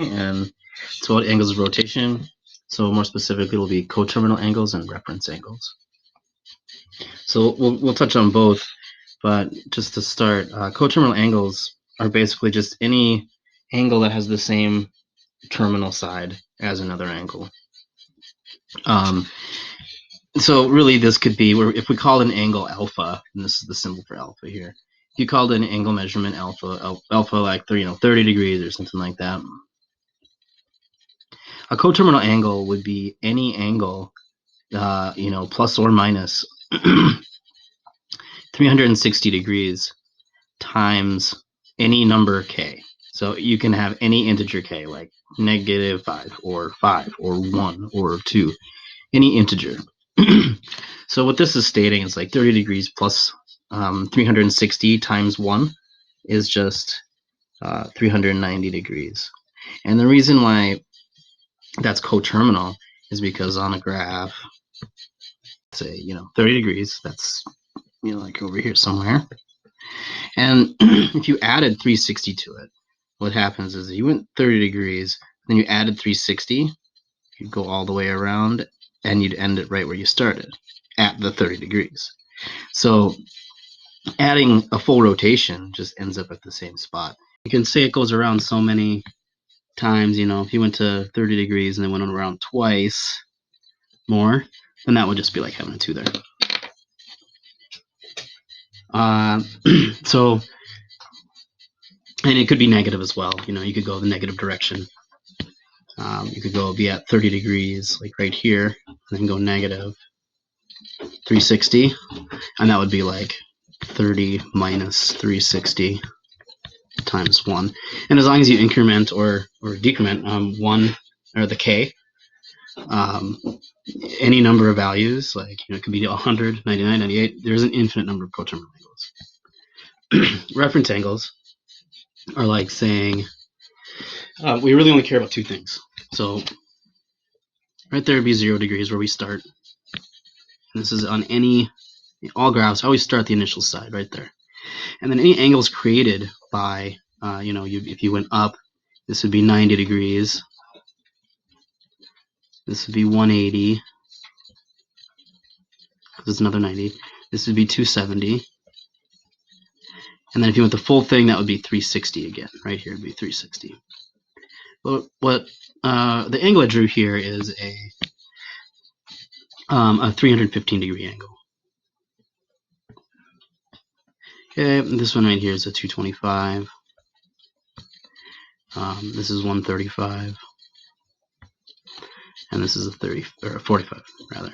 and it's about angles of rotation. So more specifically, it'll be coterminal angles and reference angles. So we'll touch on both, but just to start, coterminal angles are basically just any angle that has the same terminal side as another angle. So really, this could be where if we call an angle alpha, and this is the symbol for alpha here. If you called an angle measurement alpha like 30 degrees or something like that, a coterminal angle would be any angle, plus or minus 360 degrees times any number k. So you can have any integer k, like -5 or 1 or 2, any integer. So what this is stating is like 30 degrees plus 360 times 1 is just 390 degrees. And the reason why that's coterminal is because on a graph, say, 30 degrees, that's, like over here somewhere. And if you added 360 to it, what happens is you went 30 degrees, then you added 360, you'd go all the way around, and you'd end it right where you started, at the 30 degrees. So adding a full rotation just ends up at the same spot. You can say it goes around so many times, if you went to 30 degrees and then went around twice more, then that would just be like having a 2 there. So, and it could be negative as well. You could go the negative direction. You could be at 30 degrees, like right here, and then go negative 360, and that would be like 30 minus 360 times 1. And as long as you increment or decrement 1 or the k, any number of values, like it could be 100, 99, 98, there's an infinite number of coterminal angles. Reference angles are like saying we really only care about 2 things. So right there would be 0 degrees where we start. And this is on all graphs. I always start the initial side right there. And then any angles created by, if you went up, this would be 90 degrees. This would be 180. Because it's another 90. This would be 270. And then if you went the full thing, that would be 360 again. Right here would be 360. But what the angle I drew here is a 315 degree angle. Okay, this one right here is a 225. This is 135. And this is a 45 rather.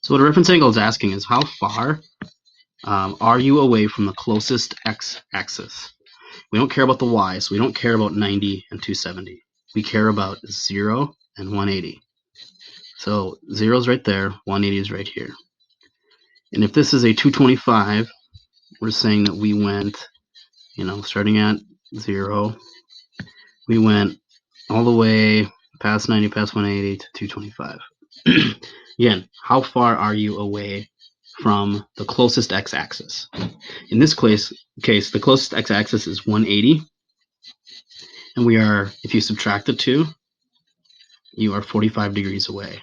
So what a reference angle is asking is how far are you away from the closest x-axis? We don't care about the y, so we don't care about 90 and 270. We care about 0 and 180. So 0 is right there, 180 is right here. And if this is a 225, we're saying that we went, starting at 0, we went all the way past 90, past 180 to 225. Again, how far are you away from the closest x-axis? In this case, the closest x-axis is 180. And we are, if you subtract the 2, you are 45 degrees away.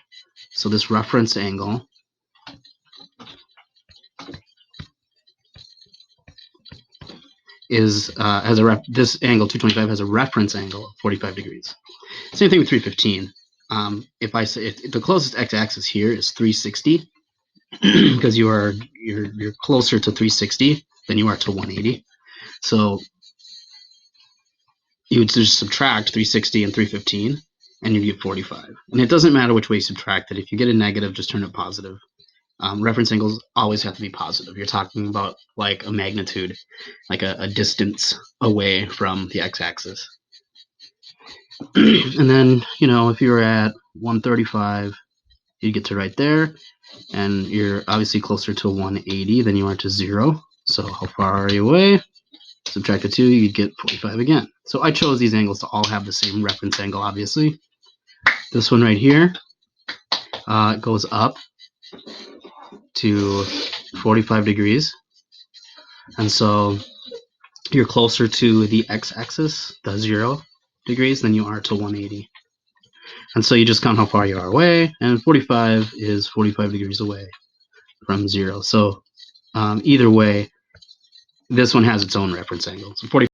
So this reference angle is this angle 225 has a reference angle of 45 degrees. Same thing with 315. If I say if the closest x-axis here is 360, because you're closer to 360 than you are to 180, so you would just subtract 360 and 315, and you get 45. And it doesn't matter which way you subtract it. If you get a negative, just turn it positive. Reference angles always have to be positive. You're talking about like a magnitude, like a distance away from the x-axis. And then, if you were at 135, you get to right there, and you're obviously closer to 180 than you are to 0. So how far are you away? Subtract the 2, you'd get 45 again. So I chose these angles to all have the same reference angle, obviously. This one right here goes up to 45 degrees. And so you're closer to the x-axis, the 0, degrees than you are to 180. And so you just count how far you are away, and 45 is 45 degrees away from 0. So either way, this one has its own reference angle. So 45